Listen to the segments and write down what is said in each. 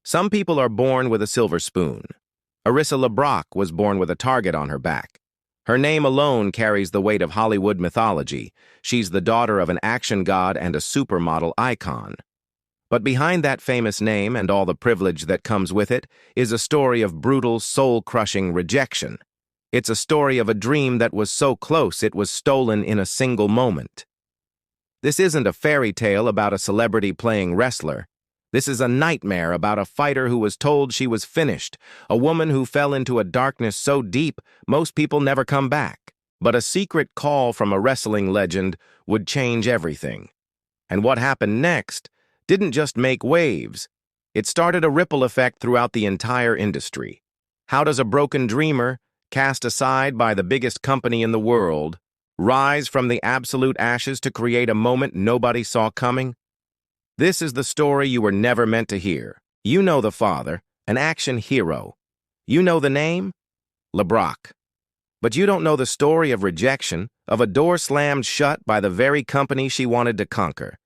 Some people are born with a silver spoon. Arissa LeBrock was born with a target on her back. Her name alone carries the weight of Hollywood mythology. She's the daughter of an action god and a supermodel icon. But behind that famous name and all the privilege that comes with it is a story of brutal, soul-crushing rejection. It's a story of a dream that was so close it was stolen in a single moment. This isn't a fairy tale about a celebrity playing wrestler. This is a nightmare about a fighter who was told she was finished, a woman who fell into a darkness so deep most people never come back. But a secret call from a wrestling legend would change everything. And what happened next didn't just make waves. It started a ripple effect throughout the entire industry. How does a broken dreamer, cast aside by the biggest company in the world, rise from the absolute ashes to create a moment nobody saw coming? This is the story you were never meant to hear. You know the father, an action hero. You know the name? LeBrock. But you don't know the story of rejection, of a door slammed shut by the very company she wanted to conquer.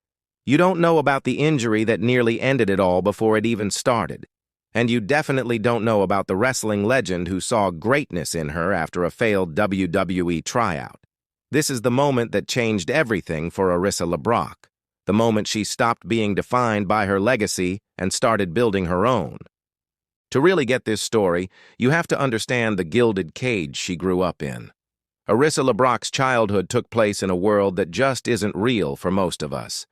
You don't know about the injury that nearly ended it all before it even started. And you definitely don't know about the wrestling legend who saw greatness in her after a failed WWE tryout. This is the moment that changed everything for Arissa LeBrock. The moment she stopped being defined by her legacy and started building her own. To really get this story, you have to understand the gilded cage she grew up in. Arissa LeBrock's childhood took place in a world that just isn't real for most of us.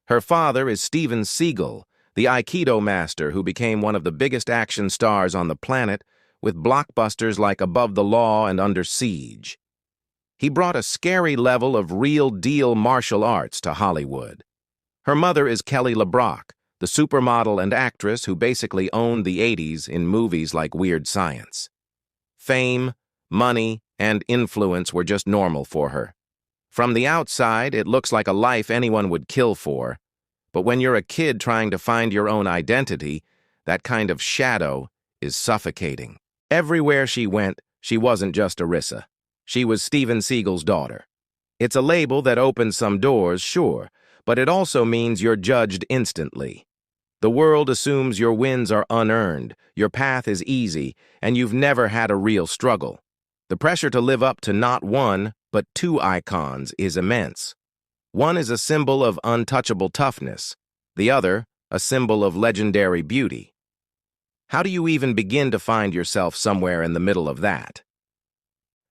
Her father is Steven Seagal, the Aikido master who became one of the biggest action stars on the planet, with blockbusters like Above the Law and Under Siege. He brought a scary level of real-deal martial arts to Hollywood. Her mother is Kelly LeBrock, the supermodel and actress who basically owned the 80s in movies like Weird Science. Fame, money, and influence were just normal for her. From the outside, it looks like a life anyone would kill for. But when you're a kid trying to find your own identity, that kind of shadow is suffocating. Everywhere she went, she wasn't just Arissa. She was Steven Seagal's daughter. It's a label that opens some doors, sure, but it also means you're judged instantly. The world assumes your wins are unearned, your path is easy, and you've never had a real struggle. The pressure to live up to not one, but two icons is immense. One is a symbol of untouchable toughness, the other, a symbol of legendary beauty. How do you even begin to find yourself somewhere in the middle of that?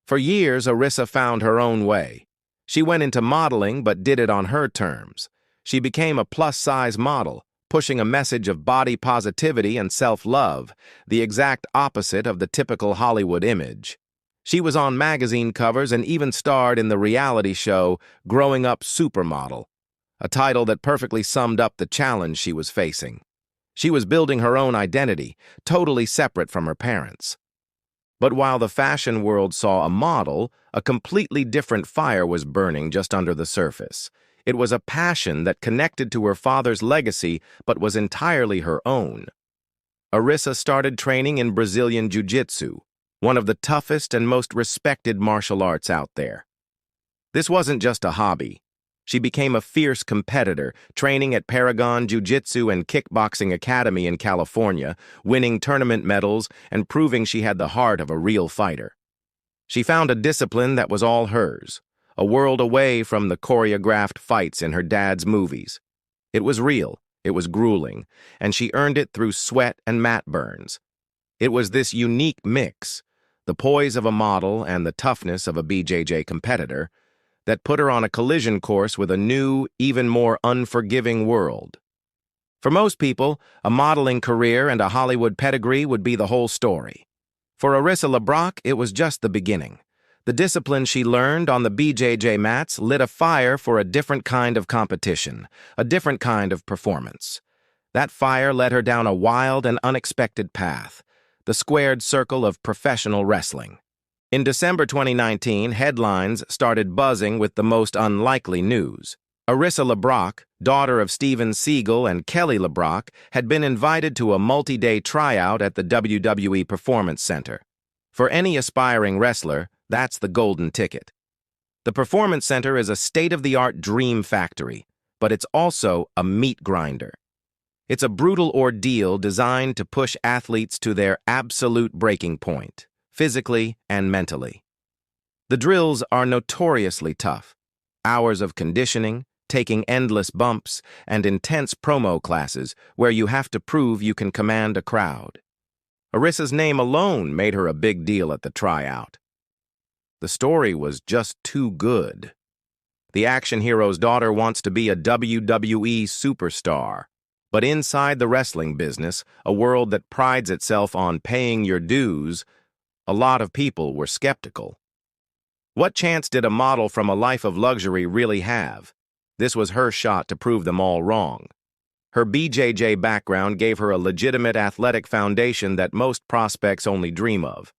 For years, Arissa found her own way. She went into modeling but did it on her terms. She became a plus-size model, pushing a message of body positivity and self-love, the exact opposite of the typical Hollywood image. She was on magazine covers and even starred in the reality show Growing Up Supermodel, a title that perfectly summed up the challenge she was facing. She was building her own identity, totally separate from her parents. But while the fashion world saw a model, a completely different fire was burning just under the surface. It was a passion that connected to her father's legacy but was entirely her own. Arissa started training in Brazilian Jiu-Jitsu, one of the toughest and most respected martial arts out there. This wasn't just a hobby. She became a fierce competitor, training at Paragon Jiu-Jitsu and Kickboxing Academy in California, winning tournament medals and proving she had the heart of a real fighter. She found a discipline that was all hers, a world away from the choreographed fights in her dad's movies. It was real, it was grueling, and she earned it through sweat and mat burns. It was this unique mix, the poise of a model and the toughness of a BJJ competitor, that put her on a collision course with a new, even more unforgiving world. For most people, a modeling career and a Hollywood pedigree would be the whole story. For Arissa LeBrock, it was just the beginning. The discipline she learned on the BJJ mats lit a fire for a different kind of competition, a different kind of performance. That fire led her down a wild and unexpected path, the squared circle of professional wrestling. In December 2019, headlines started buzzing with the most unlikely news. Arissa LeBrock, daughter of Steven Seagal and Kelly LeBrock, had been invited to a multi-day tryout at the WWE Performance Center. For any aspiring wrestler, that's the golden ticket. The Performance Center is a state-of-the-art dream factory, but it's also a meat grinder. It's a brutal ordeal designed to push athletes to their absolute breaking point, physically and mentally. The drills are notoriously tough. Hours of conditioning, taking endless bumps, and intense promo classes where you have to prove you can command a crowd. Arissa's name alone made her a big deal at the tryout. The story was just too good. The action hero's daughter wants to be a WWE superstar. But inside the wrestling business, a world that prides itself on paying your dues, a lot of people were skeptical. What chance did a model from a life of luxury really have? This was her shot to prove them all wrong. Her BJJ background gave her a legitimate athletic foundation that most prospects only dream of.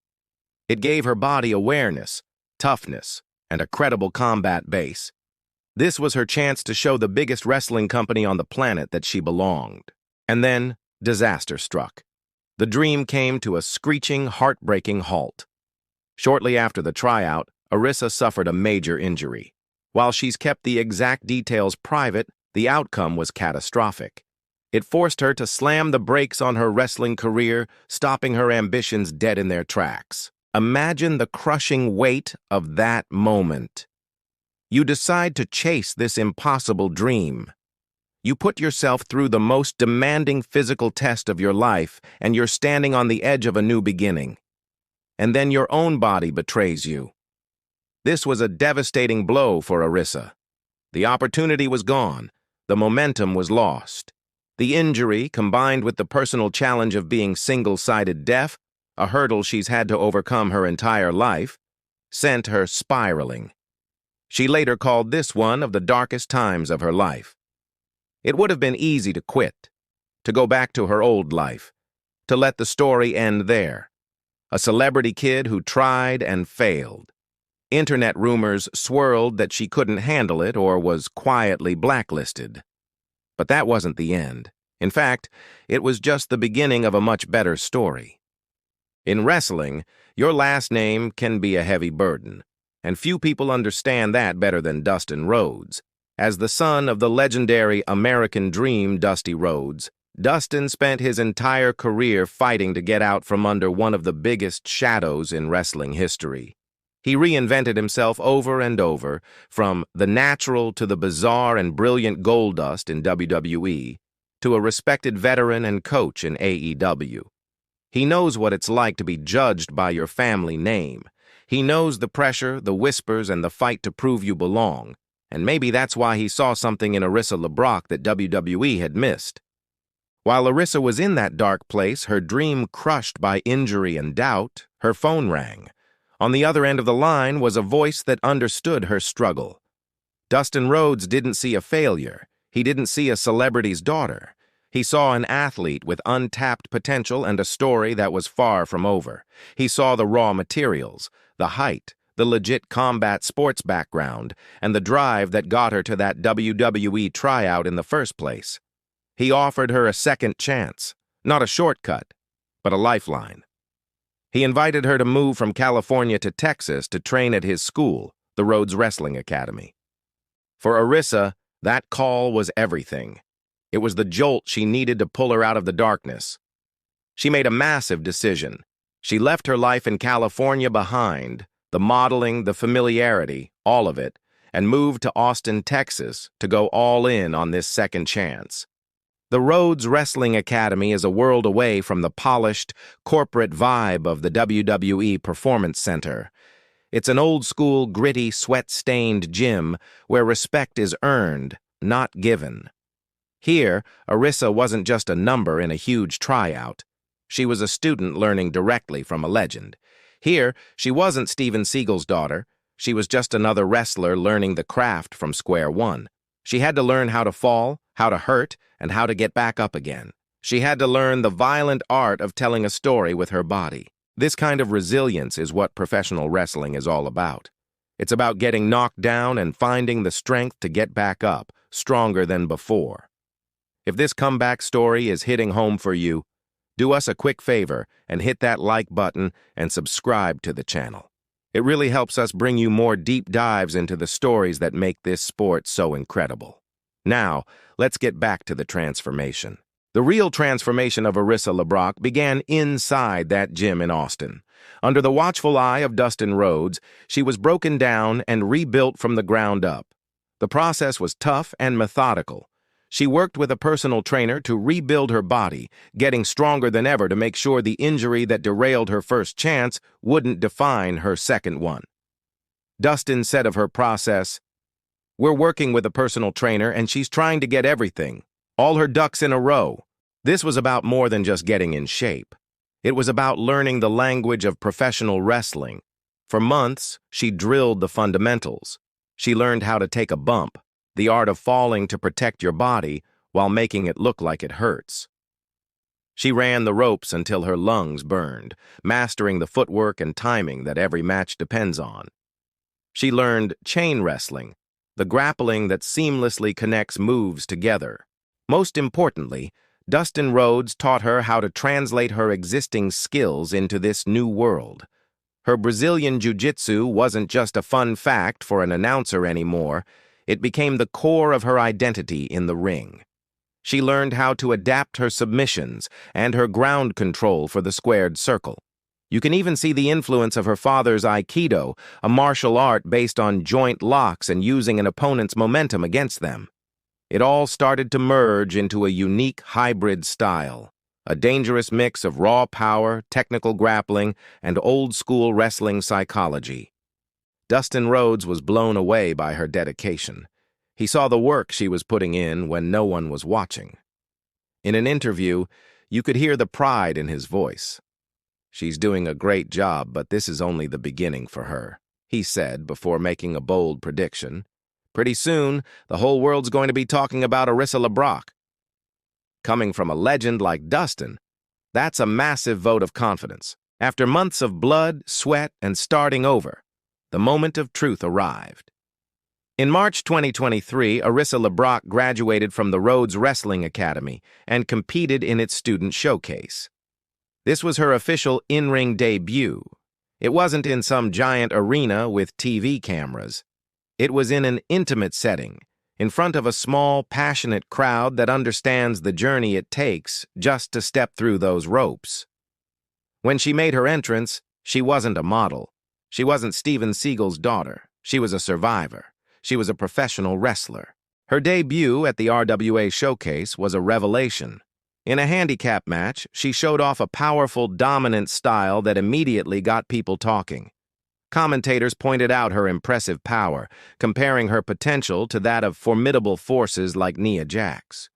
It gave her body awareness, toughness, and a credible combat base. This was her chance to show the biggest wrestling company on the planet that she belonged. And then, disaster struck. The dream came to a screeching, heartbreaking halt. Shortly after the tryout, Arissa suffered a major injury. While she's kept the exact details private, the outcome was catastrophic. It forced her to slam the brakes on her wrestling career, stopping her ambitions dead in their tracks. Imagine the crushing weight of that moment. You decide to chase this impossible dream. You put yourself through the most demanding physical test of your life, and you're standing on the edge of a new beginning. And then your own body betrays you. This was a devastating blow for Arissa. The opportunity was gone. The momentum was lost. The injury, combined with the personal challenge of being single-sided deaf, a hurdle she's had to overcome her entire life, sent her spiraling. She later called this one of the darkest times of her life. It would have been easy to quit, to go back to her old life, to let the story end there. A celebrity kid who tried and failed. Internet rumors swirled that she couldn't handle it or was quietly blacklisted. But that wasn't the end. In fact, it was just the beginning of a much better story. In wrestling, your last name can be a heavy burden, and few people understand that better than Dustin Rhodes. As the son of the legendary American Dream Dusty Rhodes, Dustin spent his entire career fighting to get out from under one of the biggest shadows in wrestling history. He reinvented himself over and over, from the natural to the bizarre and brilliant Goldust in WWE, to a respected veteran and coach in AEW. He knows what it's like to be judged by your family name. He knows the pressure, the whispers, and the fight to prove you belong. And maybe that's why he saw something in Arissa LeBrock that WWE had missed. While Arissa was in that dark place, her dream crushed by injury and doubt, her phone rang. On the other end of the line was a voice that understood her struggle. Dustin Rhodes didn't see a failure. He didn't see a celebrity's daughter. He saw an athlete with untapped potential and a story that was far from over. He saw the raw materials, the height, the legit combat sports background, and the drive that got her to that WWE tryout in the first place. He offered her a second chance, not a shortcut, but a lifeline. He invited her to move from California to Texas to train at his school, the Rhodes Wrestling Academy. For Arissa, that call was everything. It was the jolt she needed to pull her out of the darkness. She made a massive decision. She left her life in California behind, the modeling, the familiarity, all of it, and moved to Austin, Texas, to go all in on this second chance. The Rhodes Wrestling Academy is a world away from the polished, corporate vibe of the WWE Performance Center. It's an old-school, gritty, sweat-stained gym where respect is earned, not given. Here, Arissa wasn't just a number in a huge tryout. She was a student learning directly from a legend. Here, she wasn't Steven Seagal's daughter. She was just another wrestler learning the craft from square one. She had to learn how to fall, how to hurt, and how to get back up again. She had to learn the violent art of telling a story with her body. This kind of resilience is what professional wrestling is all about. It's about getting knocked down and finding the strength to get back up, stronger than before. If this comeback story is hitting home for you, do us a quick favor and hit that like button and subscribe to the channel. It really helps us bring you more deep dives into the stories that make this sport so incredible. Now, let's get back to the transformation. The real transformation of Arissa LeBrock began inside that gym in Austin. Under the watchful eye of Dustin Rhodes, she was broken down and rebuilt from the ground up. The process was tough and methodical. She worked with a personal trainer to rebuild her body, getting stronger than ever to make sure the injury that derailed her first chance wouldn't define her second one. Dustin said of her process, "We're working with a personal trainer and she's trying to get everything, all her ducks in a row." This was about more than just getting in shape. It was about learning the language of professional wrestling. For months, she drilled the fundamentals. She learned how to take a bump, the art of falling to protect your body while making it look like it hurts. She ran the ropes until her lungs burned, mastering the footwork and timing that every match depends on. She learned chain wrestling, the grappling that seamlessly connects moves together. Most importantly, Dustin Rhodes taught her how to translate her existing skills into this new world. Her Brazilian jiu-jitsu wasn't just a fun fact for an announcer anymore. It became the core of her identity in the ring. She learned how to adapt her submissions and her ground control for the squared circle. You can even see the influence of her father's Aikido, a martial art based on joint locks and using an opponent's momentum against them. It all started to merge into a unique hybrid style, a dangerous mix of raw power, technical grappling, and old-school wrestling psychology. Dustin Rhodes was blown away by her dedication. He saw the work she was putting in when no one was watching. In an interview, you could hear the pride in his voice. "She's doing a great job, but this is only the beginning for her," he said before making a bold prediction. "Pretty soon, the whole world's going to be talking about Arissa LeBrock." Coming from a legend like Dustin, that's a massive vote of confidence. After months of blood, sweat, and starting over, the moment of truth arrived. In March 2023, Arissa LeBrock graduated from the Rhodes Wrestling Academy and competed in its student showcase. This was her official in-ring debut. It wasn't in some giant arena with TV cameras. It was in an intimate setting, in front of a small, passionate crowd that understands the journey it takes just to step through those ropes. When she made her entrance, she wasn't a model. She wasn't Steven Seagal's daughter. She was a survivor. She was a professional wrestler. Her debut at the RWA Showcase was a revelation. In a handicap match, she showed off a powerful, dominant style that immediately got people talking. Commentators pointed out her impressive power, comparing her potential to that of formidable forces like Nia Jax.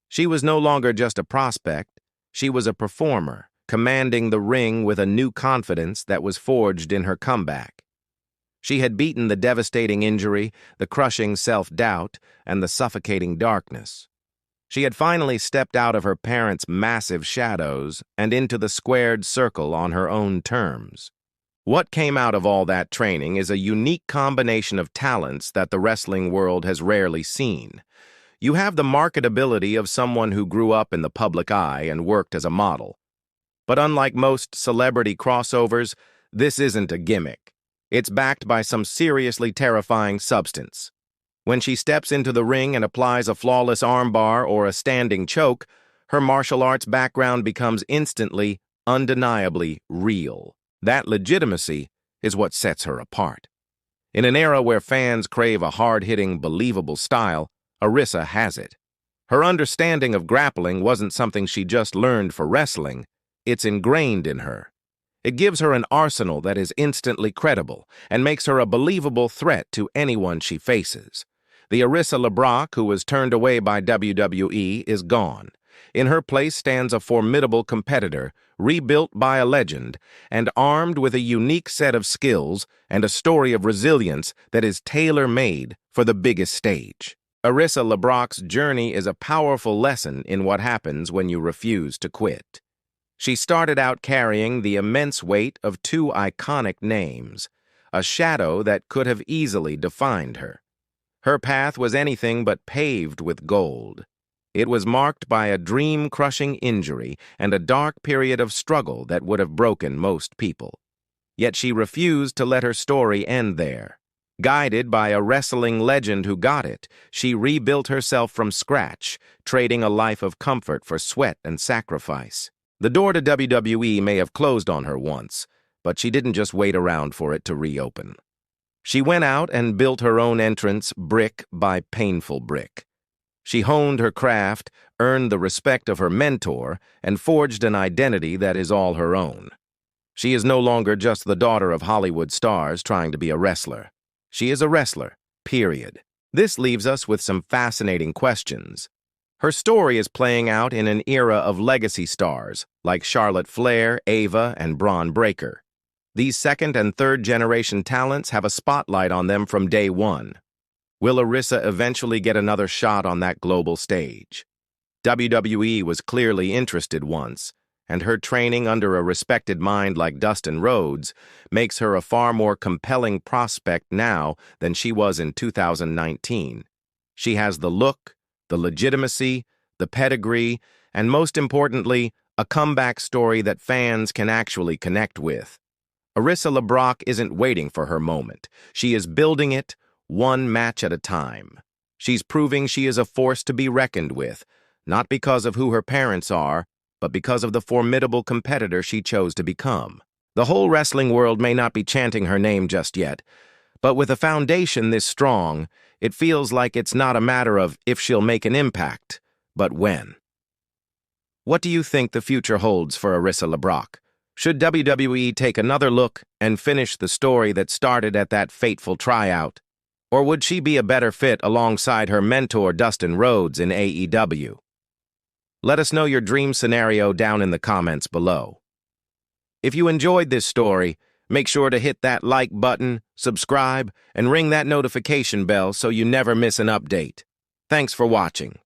She was no longer just a prospect. She was a performer, commanding the ring with a new confidence that was forged in her comeback. She had beaten the devastating injury, the crushing self-doubt, and the suffocating darkness. She had finally stepped out of her parents' massive shadows and into the squared circle on her own terms. What came out of all that training is a unique combination of talents that the wrestling world has rarely seen. You have the marketability of someone who grew up in the public eye and worked as a model. But unlike most celebrity crossovers, this isn't a gimmick. It's backed by some seriously terrifying substance. When she steps into the ring and applies a flawless armbar or a standing choke, her martial arts background becomes instantly, undeniably real. That legitimacy is what sets her apart. In an era where fans crave a hard-hitting, believable style, Arissa has it. Her understanding of grappling wasn't something she just learned for wrestling. It's ingrained in her. It gives her an arsenal that is instantly credible and makes her a believable threat to anyone she faces. The Arissa LeBrock, who was turned away by WWE, is gone. In her place stands a formidable competitor, rebuilt by a legend, and armed with a unique set of skills and a story of resilience that is tailor-made for the biggest stage. Arissa LeBrock's journey is a powerful lesson in what happens when you refuse to quit. She started out carrying the immense weight of two iconic names, a shadow that could have easily defined her. Her path was anything but paved with gold. It was marked by a dream-crushing injury and a dark period of struggle that would have broken most people. Yet she refused to let her story end there. Guided by a wrestling legend who got it, she rebuilt herself from scratch, trading a life of comfort for sweat and sacrifice. The door to WWE may have closed on her once, but she didn't just wait around for it to reopen. She went out and built her own entrance brick by painful brick. She honed her craft, earned the respect of her mentor, and forged an identity that is all her own. She is no longer just the daughter of Hollywood stars trying to be a wrestler. She is a wrestler, period. This leaves us with some fascinating questions. Her story is playing out in an era of legacy stars like Charlotte Flair, Ava, and Braun Breaker. These second and third generation talents have a spotlight on them from day one. Will Arissa eventually get another shot on that global stage? WWE was clearly interested once, and her training under a respected mind like Dustin Rhodes makes her a far more compelling prospect now than she was in 2019. She has the look, the legitimacy, the pedigree, and most importantly, a comeback story that fans can actually connect with. Arissa LeBrock isn't waiting for her moment. She is building it, one match at a time. She's proving she is a force to be reckoned with, not because of who her parents are, but because of the formidable competitor she chose to become. The whole wrestling world may not be chanting her name just yet, but with a foundation this strong, it feels like it's not a matter of if she'll make an impact, but when. What do you think the future holds for Arissa LeBrock? Should WWE take another look and finish the story that started at that fateful tryout? Or would she be a better fit alongside her mentor Dustin Rhodes in AEW? Let us know your dream scenario down in the comments below. If you enjoyed this story, make sure to hit that like button, subscribe, and ring that notification bell so you never miss an update. Thanks for watching.